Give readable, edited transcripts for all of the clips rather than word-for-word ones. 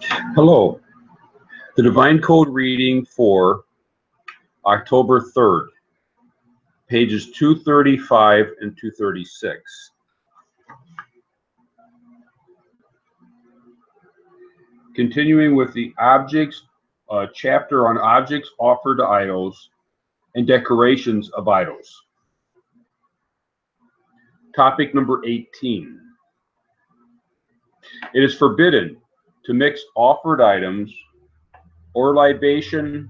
Hello. The Divine Code reading for October 3rd, pages 235 and 236. Continuing with the objects, chapter on objects offered to idols and decorations of idols. Topic number 18. It is forbidden to mix offered items or libation,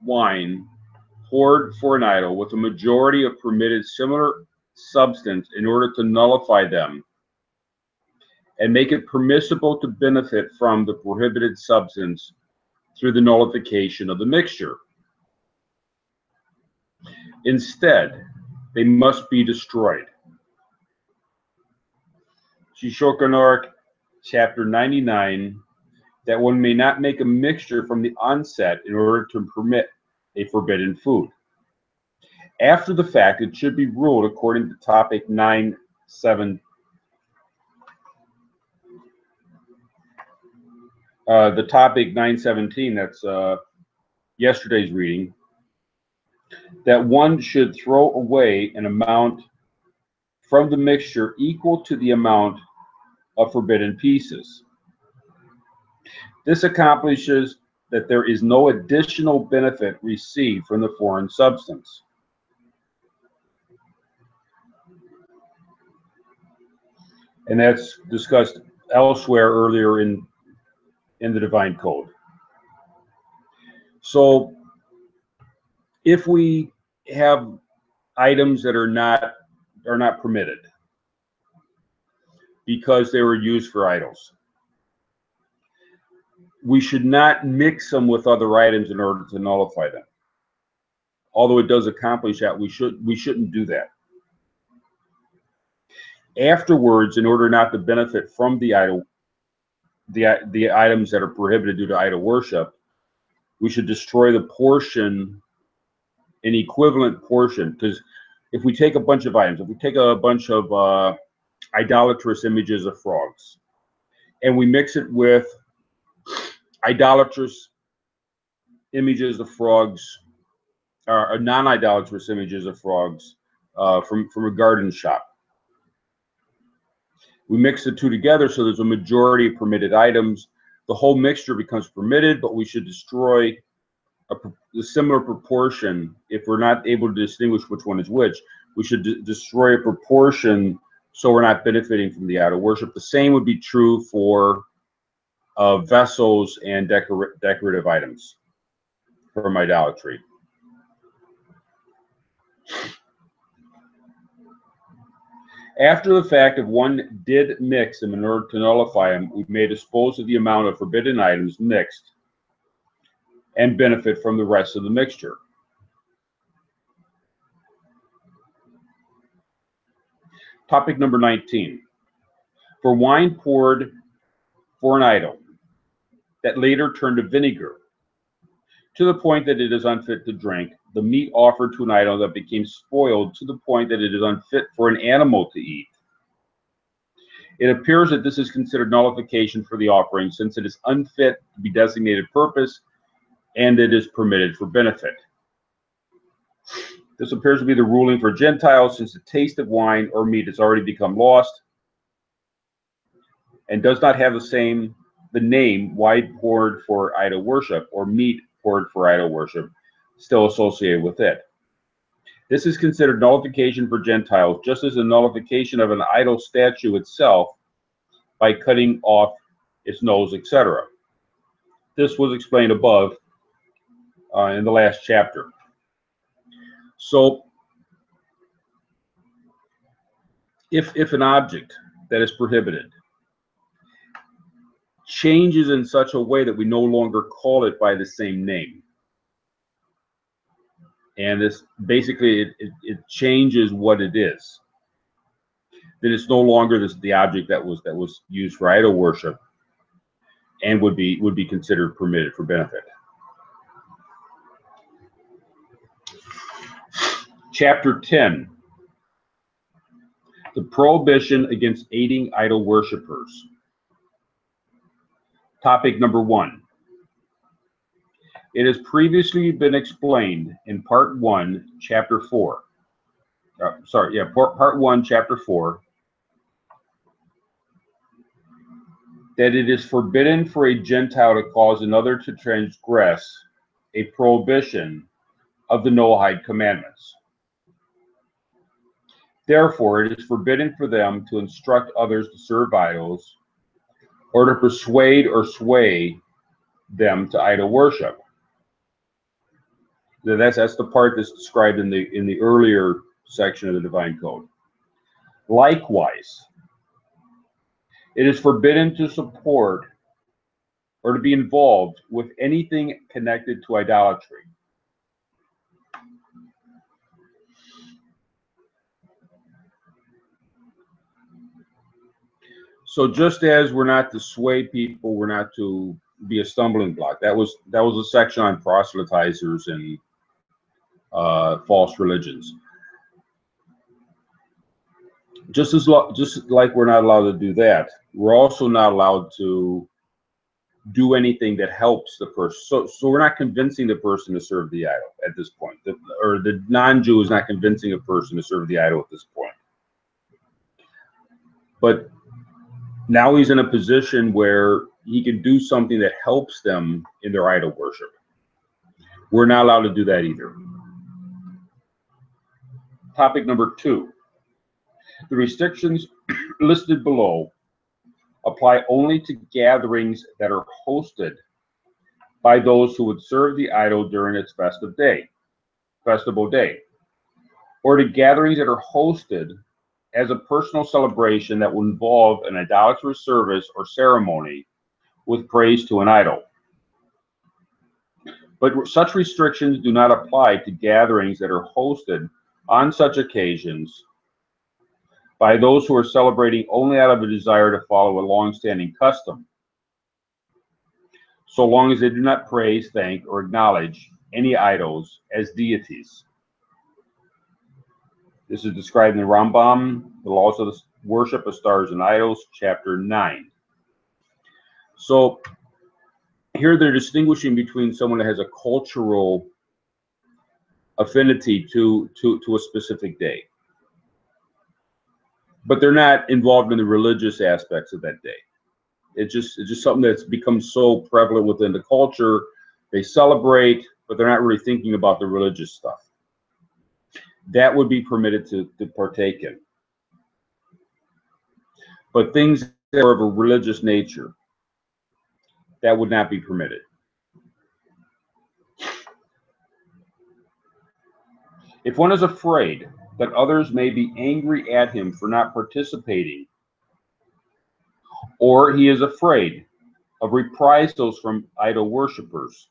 wine, poured for an idol with a majority of permitted similar substance in order to nullify them and make it permissible to benefit from the prohibited substance through the nullification of the mixture. Instead, they must be destroyed. Shishokanark, chapter 99, that one may not make a mixture from the onset in order to permit a forbidden food. After the fact, it should be ruled according to topic 9.7. The topic 9.17, that's yesterday's reading, that one should throw away an amount from the mixture equal to the amount of forbidden pieces. This accomplishes that there is no additional benefit received from the foreign substance. And that's discussed elsewhere earlier in the Divine Code. So if we have items that are not permitted because they were used for idols, we should not mix them with other items in order to nullify them. Although it does accomplish that, we shouldn't do that. Afterwards, in order not to benefit from the idol, the items that are prohibited due to idol worship, we should destroy the portion, an equivalent portion. Because if we take a bunch of items, if we take a bunch of idolatrous images of frogs, and we mix it with idolatrous images of frogs, or non-idolatrous images of frogs from a garden shop, we mix the two together so there's a majority of permitted items. The whole mixture becomes permitted, but we should destroy a similar proportion. If we're not able to distinguish which one is which, we should destroy a proportion so we're not benefiting from the idol worship. The same would be true for vessels and decorative items from idolatry. After the fact, if one did mix them in order to nullify them, we may dispose of the amount of forbidden items mixed and benefit from the rest of the mixture. Topic number 19. For wine poured for an idol that later turned to vinegar, to the point that it is unfit to drink, the meat offered to an idol that became spoiled to the point that it is unfit for an animal to eat. It appears that this is considered nullification for the offering, since it is unfit to be designated purpose, and it is permitted for benefit. This appears to be the ruling for Gentiles, since the taste of wine or meat has already become lost and does not have the name wine poured for idol worship or meat poured for idol worship still associated with it. This is considered nullification for Gentiles, just as a nullification of an idol statue itself by cutting off its nose, etc. This was explained above in the last chapter. So if an object that is prohibited changes in such a way that we no longer call it by the same name, and this basically it changes what it is, then it's no longer the object that was used for idol worship, and would be considered permitted for benefit. Chapter 10. The prohibition against aiding idol worshippers. Topic number 1. It has previously been explained in Part 1, Chapter 4. Part 1, Chapter 4, that it is forbidden for a Gentile to cause another to transgress a prohibition of the Noahide commandments. Therefore, it is forbidden for them to instruct others to serve idols or to persuade or sway them to idol worship. That's the part that's described in the earlier section of the Divine Code. Likewise, it is forbidden to support or to be involved with anything connected to idolatry. So just as we're not to sway people, we're not to be a stumbling block. That was a section on proselytizers and false religions. Just like we're not allowed to do that, we're also not allowed to do anything that helps the person. So we're not convincing the person to serve the idol at this point. The non-Jew is not convincing a person to serve the idol at this point. But now he's in a position where he can do something that helps them in their idol worship. We're not allowed to do that either. Topic number 2. The restrictions listed below apply only to gatherings that are hosted by those who would serve the idol during its festival day, or to gatherings that are hosted as a personal celebration that will involve an idolatrous service or ceremony with praise to an idol. But such restrictions do not apply to gatherings that are hosted on such occasions by those who are celebrating only out of a desire to follow a long-standing custom, so long as they do not praise, thank, or acknowledge any idols as deities. This is described in the Rambam, The Laws of the Worship of Stars and Idols, Chapter 9. So here they're distinguishing between someone that has a cultural affinity to a specific day, but they're not involved in the religious aspects of that day. It's just something that's become so prevalent within the culture. They celebrate, but they're not really thinking about the religious stuff. That would be permitted to partake in. But things that are of a religious nature, that would not be permitted. If one is afraid that others may be angry at him for not participating, or he is afraid of reprisals from idol worshippers,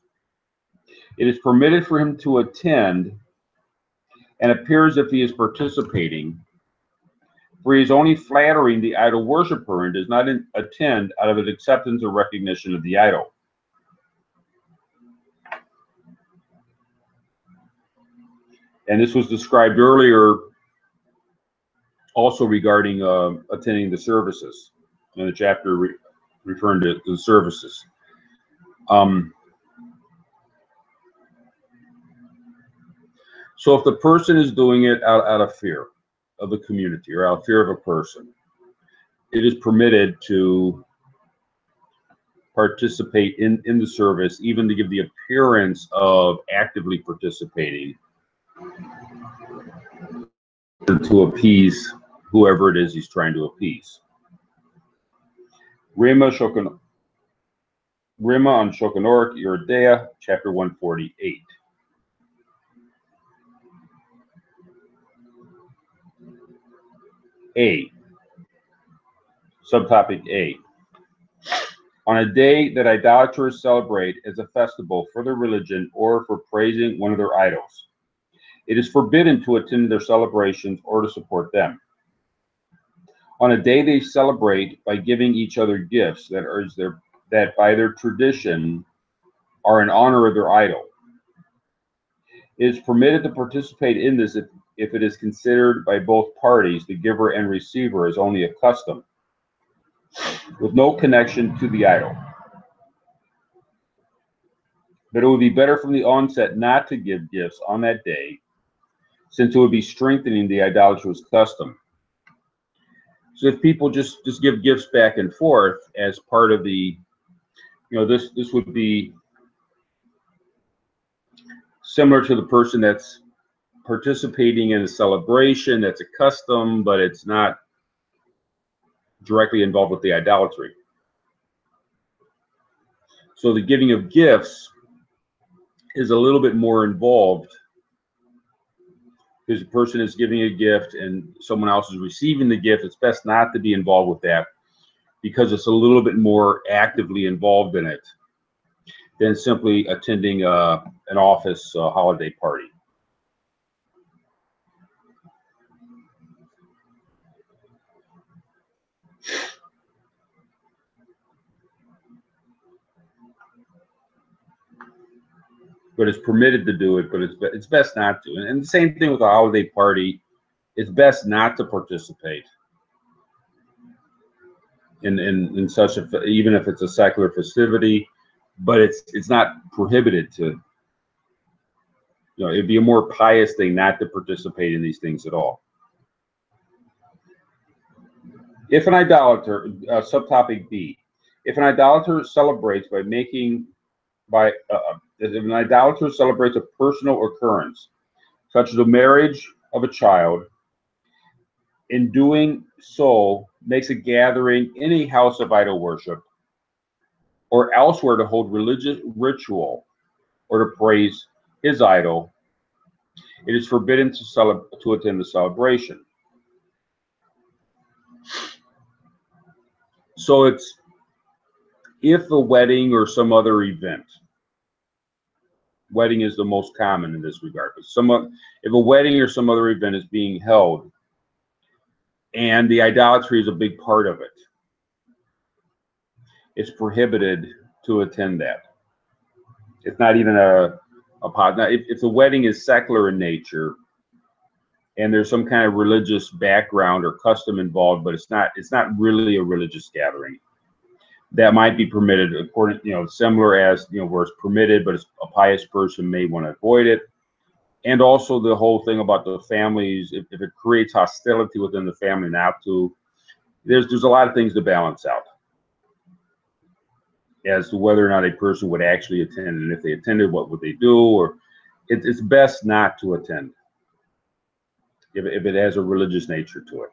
it is permitted for him to attend and appear as if he is participating, for he is only flattering the idol worshipper and does not attend out of an acceptance or recognition of the idol. And this was described earlier also regarding attending the services in the chapter referring to the services. So if the person is doing it out of fear of the community or out of fear of a person, it is permitted to participate in the service, even to give the appearance of actively participating to appease whoever it is he's trying to appease. Rima on Shokanoric Yeridea, chapter 148. A. Subtopic A. On a day that idolaters celebrate as a festival for their religion or for praising one of their idols, it is forbidden to attend their celebrations or to support them. On a day they celebrate by giving each other gifts that by their tradition are in honor of their idol, it is permitted to participate in this if it is considered by both parties, the giver and receiver, as only a custom, with no connection to the idol. But it would be better from the onset not to give gifts on that day, since it would be strengthening the idolatrous custom. So if people just give gifts back and forth as part of the, this would be similar to the person that's participating in a celebration that's a custom, but it's not directly involved with the idolatry. So the giving of gifts is a little bit more involved, because a person is giving a gift and someone else is receiving the gift. It's best not to be involved with that, because it's a little bit more actively involved in it than simply attending an office holiday party. But it's permitted to do it, but it's best not to. And the same thing with a holiday party. It's best not to participate in such a, even if it's a secular festivity, but it's not prohibited to. It'd be a more pious thing not to participate in these things at all. If an idolater, subtopic B, if an idolater celebrates if an idolater celebrates a personal occurrence, such as a marriage of a child, in doing so makes a gathering in a house of idol worship or elsewhere to hold religious ritual or to praise his idol, it is forbidden to attend the celebration. So it's if a wedding or some other event, wedding is the most common in this regard, but if a wedding or some other event is being held and the idolatry is a big part of it, it's prohibited to attend that. It's not even a pot. Now, if the wedding is secular in nature and there's some kind of religious background or custom involved, but it's not really a religious gathering, that might be permitted, according, similar as, where it's permitted, but a pious person may want to avoid it. And also the whole thing about the families, if it creates hostility within the family, not to, there's a lot of things to balance out as to whether or not a person would actually attend, and if they attended, what would they do, or it's best not to attend if it has a religious nature to it.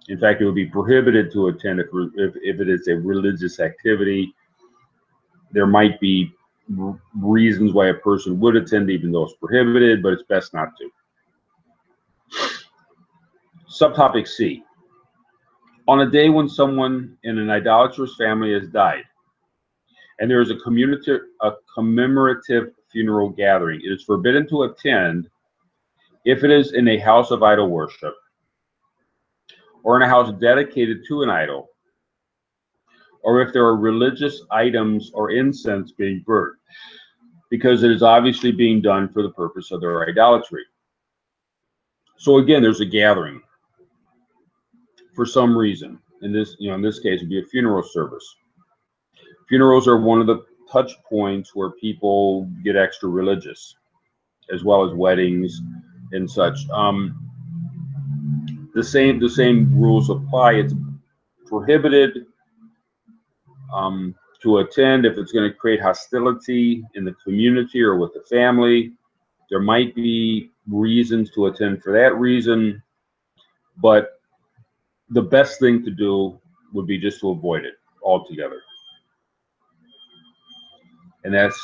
In fact, it would be prohibited to attend if it is a religious activity. There might be reasons why a person would attend, even though it's prohibited, but it's best not to. Subtopic C. On a day when someone in an idolatrous family has died, and there is a commemorative funeral gathering, it is forbidden to attend if it is in a house of idol worship or in a house dedicated to an idol, or if there are religious items or incense being burnt, because it is obviously being done for the purpose of their idolatry. So again, there's a gathering for some reason. In this case, it'd be a funeral service. Funerals are one of the touch points where people get extra religious, as well as weddings and such. The same rules apply. It's prohibited to attend if it's going to create hostility in the community or with the family. There might be reasons to attend for that reason, but the best thing to do would be just to avoid it altogether. And that's,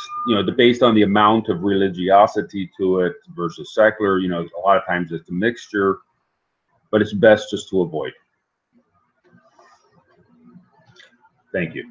based on the amount of religiosity to it versus secular, a lot of times it's a mixture, but it's best just to avoid. Thank you.